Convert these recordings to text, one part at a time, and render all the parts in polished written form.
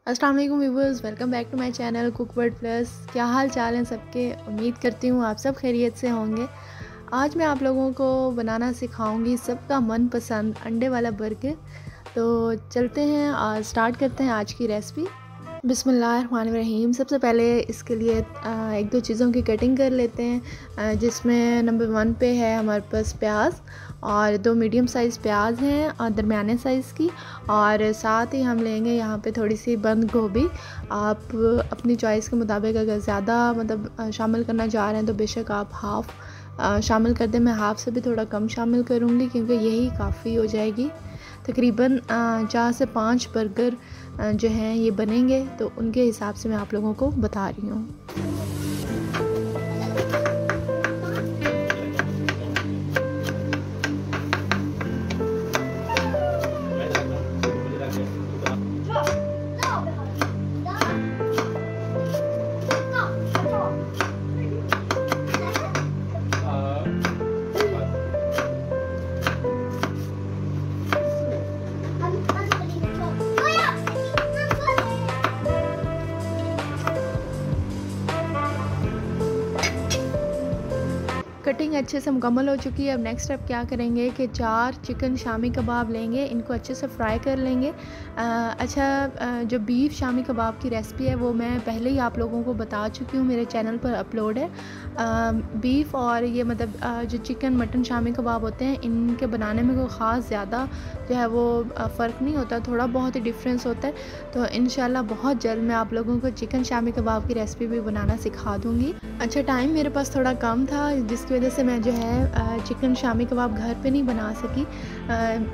अस्सलाम वालेकुम viewers, welcome back to my channel cook world plus. क्या हाल चाल हैं सबके? उम्मीद करती हूँ आप सब खैरियत से होंगे। आज मैं आप लोगों को बनाना सिखाऊंगी सबका मनपसंद अंडे वाला बर्गर। तो चलते हैं और स्टार्ट करते हैं आज की रेसिपी। बिस्मिल्लाहिर्रहमानिर्रहीम। सबसे पहले इसके लिए एक दो चीज़ों की कटिंग कर लेते हैं, जिसमें नंबर 1 पे है हमारे पास प्याज और 2 मीडियम साइज़ प्याज हैं और दरमियाने साइज़ की, और साथ ही हम लेंगे यहाँ पे थोड़ी सी बंद गोभी। आप अपनी चॉइस के मुताबिक अगर ज़्यादा शामिल करना चाह रहे हैं तो बेशक आप हाफ़ शामिल कर दें। मैं हाफ़ से भी थोड़ा कम शामिल करूँगी क्योंकि यही काफ़ी हो जाएगी। तकरीबन 4 से 5 बर्गर जो हैं ये बनेंगे, तो उनके हिसाब से मैं आप लोगों को बता रही हूँ। कटिंग अच्छे से मुकम्मल हो चुकी है। अब नेक्स्ट स्टेप क्या करेंगे कि 4 चिकन शामी कबाब लेंगे, इनको अच्छे से फ्राई कर लेंगे। जो बीफ शामी कबाब की रेसिपी है वो मैं पहले ही आप लोगों को बता चुकी हूँ, मेरे चैनल पर अपलोड है। बीफ और ये जो चिकन मटन शामी कबाब होते हैं, इनके बनाने में कोई ख़ास ज़्यादा जो है वो फ़र्क नहीं होता, थोड़ा बहुत ही डिफरेंस होता है। तो इंशाल्लाह बहुत जल्द मैं आप लोगों को चिकन शामी कबाब की रेसिपी भी बनाना सिखा दूँगी। अच्छा, टाइम मेरे पास थोड़ा कम था, जिसकी वजह से मैं जो है चिकन शामी कबाब घर पे नहीं बना सकी,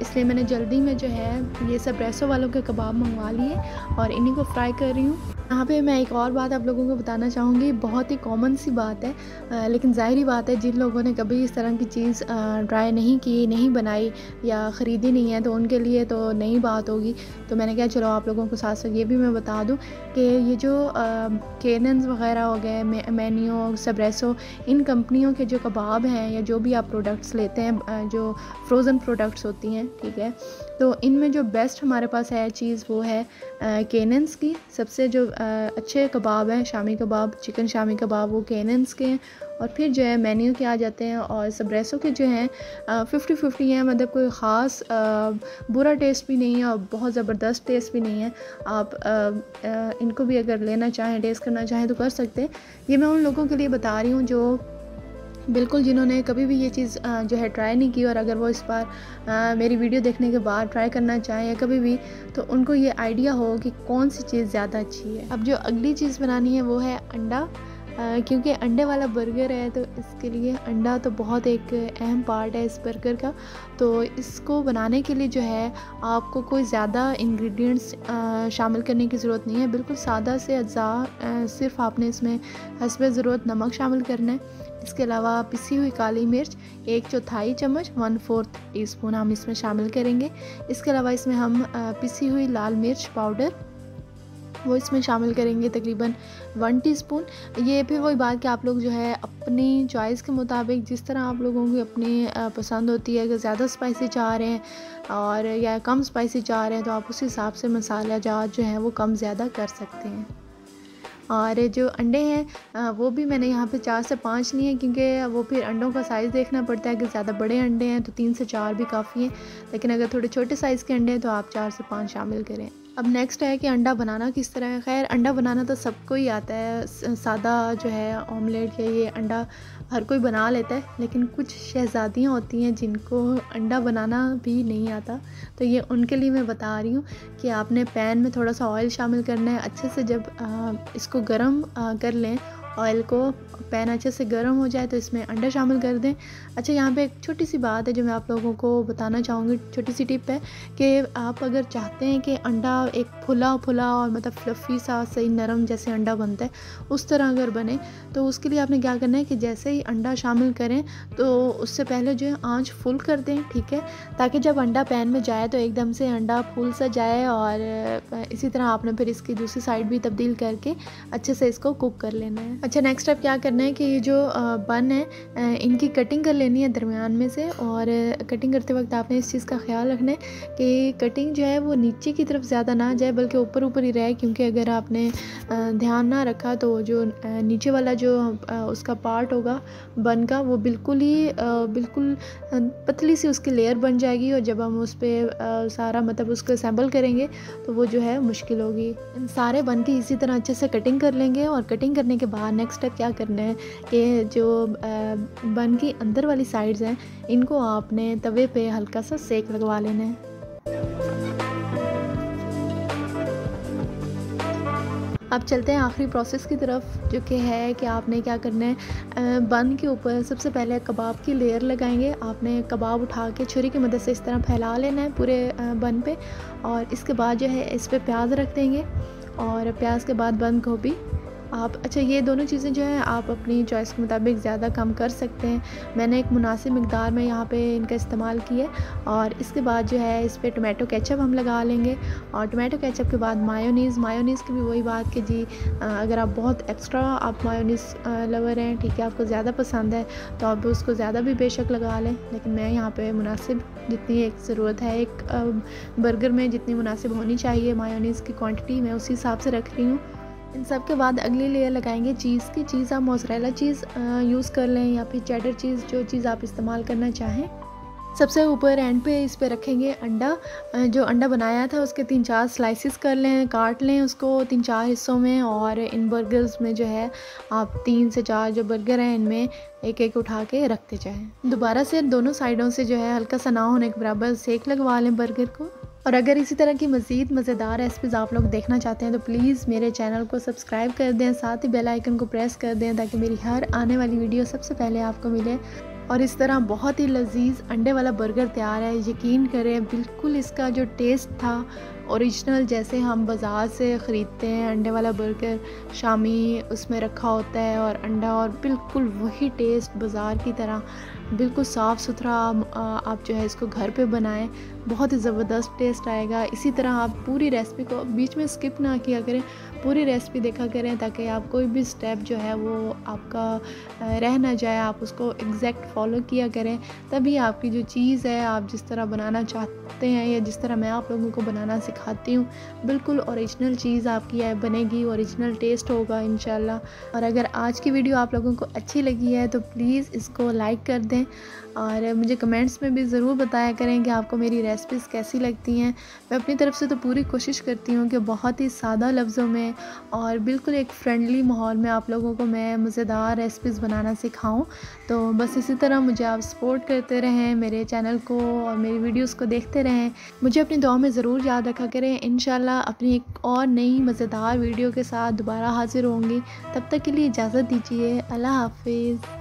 इसलिए मैंने जल्दी में जो है ये सब रेसो वालों के कबाब मंगवा लिए और इन्हीं को फ्राई कर रही हूँ। यहाँ पे मैं एक और बात आप लोगों को बताना चाहूँगी, बहुत ही कॉमन सी बात है, लेकिन ज़ाहिरी बात है जिन लोगों ने कभी इस तरह की चीज़ ट्राई नहीं की, नहीं बनाई या ख़रीदी नहीं है, तो उनके लिए तो नई बात होगी। तो मैंने कहा चलो आप लोगों को साथ साथ ये भी मैं बता दूँ कि ये जो केनन्स वग़ैरह हो गए, मेन्यू, सबरेसो, इन कंपनियों के जो कबाब हैं या जो भी आप प्रोडक्ट्स लेते हैं, जो फ्रोज़न प्रोडक्ट्स होती हैं, ठीक है, तो इनमें जो बेस्ट हमारे पास है चीज़ वो है केनन्स की। सबसे जो अच्छे कबाब हैं शामी कबाब, चिकन शामी कबाब, वो केनन्स के हैं। और फिर जो है मेन्यू के आ जाते हैं, और सबरेसो के जो हैं 50-50 हैं, मतलब कोई ख़ास बुरा टेस्ट भी नहीं है और बहुत ज़बरदस्त टेस्ट भी नहीं है। आप इनको भी अगर लेना चाहें, टेस्ट करना चाहें तो कर सकते हैं। ये मैं उन लोगों के लिए बता रही हूँ जो बिल्कुल जिन्होंने कभी भी ये चीज़ जो है ट्राई नहीं की, और अगर वो इस बार मेरी वीडियो देखने के बाद ट्राई करना चाहें या कभी भी, तो उनको ये आइडिया हो कि कौन सी चीज़ ज़्यादा अच्छी है। अब जो अगली चीज़ बनानी है वो है अंडा, क्योंकि अंडे वाला बर्गर है तो इसके लिए अंडा तो बहुत एक अहम पार्ट है इस बर्गर का। तो इसको बनाने के लिए जो है आपको कोई ज़्यादा इंग्रेडिएंट्स शामिल करने की ज़रूरत नहीं है, बिल्कुल सादा से अज़्ज़ा, सिर्फ आपने इसमें हस्बे ज़रूरत नमक शामिल करना है। इसके अलावा पिसी हुई काली मिर्च 1/4 चम्मच, 1/4 टीस्पून हम इसमें शामिल करेंगे। इसके अलावा इसमें हम पिसी हुई लाल मिर्च पाउडर वो इसमें शामिल करेंगे, तकरीबन 1 टीस्पून। ये फिर वही बात कि आप लोग जो है अपनी चॉइस के मुताबिक, जिस तरह आप लोगों की अपनी पसंद होती है, अगर ज़्यादा स्पाइसी चाह रहे हैं और या कम स्पाइसी चाह रहे हैं तो आप उस हिसाब से मसाला जात जो है वो कम ज़्यादा कर सकते हैं। और जो अंडे हैं वो भी मैंने यहाँ पे 4 से 5 लिए हैं, क्योंकि वो फिर अंडों का साइज़ देखना पड़ता है। अगर ज़्यादा बड़े अंडे हैं तो 3 से 4 भी काफ़ी हैं, लेकिन अगर थोड़े छोटे साइज़ के अंडे हैं तो आप 4 से 5 शामिल करें। अब नेक्स्ट है कि अंडा बनाना किस तरह है। खैर, अंडा बनाना तो सबको ही आता है, सादा जो है ऑमलेट या ये अंडा हर कोई बना लेता है, लेकिन कुछ शहज़ादियाँ होती हैं जिनको अंडा बनाना भी नहीं आता। तो ये उनके लिए मैं बता रही हूँ कि आपने पैन में थोड़ा सा ऑयल शामिल करना है। अच्छे से जब इसको गरम कर लें ऑयल को, पैन अच्छे से गर्म हो जाए तो इसमें अंडा शामिल कर दें। अच्छा, यहाँ पे एक छोटी सी बात है जो मैं आप लोगों को बताना चाहूँगी, छोटी सी टिप है कि आप अगर चाहते हैं कि अंडा एक फुला फुला और मतलब फ्लफ़ी सा सही नरम जैसे अंडा बनता है उस तरह अगर बने, तो उसके लिए आपने क्या करना है कि जैसे ही अंडा शामिल करें तो उससे पहले जो है आँच फुल कर दें, ठीक है, ताकि जब अंडा पैन में जाए तो एकदम से अंडा फूल सा जाए। और इसी तरह आपने फिर इसकी दूसरी साइड भी तब्दील करके अच्छे से इसको कुक कर लेना है। अच्छा, नेक्स्ट स्टेप क्या करना है कि ये जो बन है इनकी कटिंग कर लेनी है दरमियान में से। और कटिंग करते वक्त आपने इस चीज़ का ख्याल रखना है कि कटिंग जो है वो नीचे की तरफ ज़्यादा ना जाए बल्कि ऊपर ऊपर ही रहे, क्योंकि अगर आपने ध्यान ना रखा तो जो नीचे वाला जो उसका पार्ट होगा बन का वो बिल्कुल पतली सी उसकी लेयर बन जाएगी। और जब हम उस पर सारा मतलब उसको असेंबल करेंगे तो वो जो है मुश्किल होगी। इन सारे बन की इसी तरह अच्छे से कटिंग कर लेंगे। और कटिंग करने के बाद नेक्स्ट स्टेप क्या करना है कि जो बन की अंदर वाली साइड्स हैं इनको आपने तवे पे हल्का सा सेक लगवा लेना है। अब चलते हैं आखिरी प्रोसेस की तरफ, जो कि है कि आपने क्या करना है, बन के ऊपर सबसे पहले कबाब की लेयर लगाएंगे। आपने कबाब उठा के छुरी की मदद से इस तरह फैला लेना है पूरे बन पे। और इसके बाद जो है इस पर प्याज रख देंगे और प्याज के बाद बंद गोभी आप। अच्छा, ये दोनों चीज़ें जो हैं आप अपनी चॉइस के मुताबिक ज़्यादा कम कर सकते हैं। मैंने एक मुनासिब मिकदार में यहाँ पे इनका इस्तेमाल किया। और इसके बाद जो है इस पर टोमेटो केचप हम लगा लेंगे। और टोमेटो केचप के बाद मायोनीज़ की भी वही बात कि जी अगर आप बहुत एक्स्ट्रा आप मायोनीज़ लवर हैं, ठीक है, आपको ज़्यादा पसंद है तो आप उसको ज़्यादा भी बेशक लगा लें, लेकिन मैं यहाँ पर मुनासिब जितनी एक ज़रूरत है एक बर्गर में जितनी मुनासिब होनी चाहिए मायोनीज़ की क्वान्टिटी, मैं उसी हिसाब से रख रही हूँ। इन सब के बाद अगली लेयर लगाएंगे चीज़ की। चीज़ आप मोज़रेला चीज़ यूज़ कर लें या फिर चेडर चीज़, जो चीज़ आप इस्तेमाल करना चाहें। सबसे ऊपर एंड पे इस पे रखेंगे अंडा। जो अंडा बनाया था उसके 3-4 स्लाइसिस कर लें, काट लें उसको 3-4 हिस्सों में। और इन बर्गर्स में जो है आप 3 से 4 जो बर्गर हैं इनमें एक एक उठा के रखते जाएं। दोबारा से दोनों साइडों से जो है हल्का सा ना होने के बराबर सेक लगवा लें बर्गर को। और अगर इसी तरह की मज़ीद मज़ेदार रेसिपीज़ आप लोग देखना चाहते हैं तो प्लीज़ मेरे चैनल को सब्सक्राइब कर दें, साथ ही बेल आइकन को प्रेस कर दें ताकि मेरी हर आने वाली वीडियो सबसे पहले आपको मिले। और इस तरह बहुत ही लजीज अंडे वाला बर्गर तैयार है। यकीन करें बिल्कुल इसका जो टेस्ट था ओरिजिनल, जैसे हम बाज़ार से ख़रीदते हैं अंडे वाला बर्गर, शामी उसमें रखा होता है और अंडा, और बिल्कुल वही टेस्ट बाज़ार की तरह बिल्कुल साफ़ सुथरा आप जो है इसको घर पे बनाएं, बहुत ही ज़बरदस्त टेस्ट आएगा। इसी तरह आप पूरी रेसिपी को बीच में स्किप ना किया करें, पूरी रेसिपी देखा करें ताकि आप कोई भी स्टेप जो है वो आपका रह ना जाए, आप उसको एग्जैक्ट फॉलो किया करें। तभी आपकी जो चीज़ है आप जिस तरह बनाना चाहते हैं या जिस तरह मैं आप लोगों को बनाना सिखाती हूँ बिल्कुल ओरिजिनल चीज़ आपकी है बनेगी, ओरिजिनल टेस्ट होगा इंशाल्लाह। और अगर आज की वीडियो आप लोगों को अच्छी लगी है तो प्लीज़ इसको लाइक कर दें और मुझे कमेंट्स में भी ज़रूर बताया करें कि आपको मेरी रेसिपीज़ कैसी लगती हैं। मैं अपनी तरफ से तो पूरी कोशिश करती हूँ कि बहुत ही सादा लफ्ज़ों में और बिल्कुल एक फ्रेंडली माहौल में आप लोगों को मैं मज़ेदार रेसिपीज़ बनाना सिखाऊं। तो बस इसी तरह मुझे आप सपोर्ट करते रहें, मेरे चैनल को और मेरी वीडियोस को देखते रहें। मुझे अपनी दुआ में ज़रूर याद रखा करें। इंशाल्लाह अपनी एक और नई मज़ेदार वीडियो के साथ दोबारा हाज़िर होंगी। तब तक के लिए इजाज़त दीजिए। अल्लाह हाफ़िज़।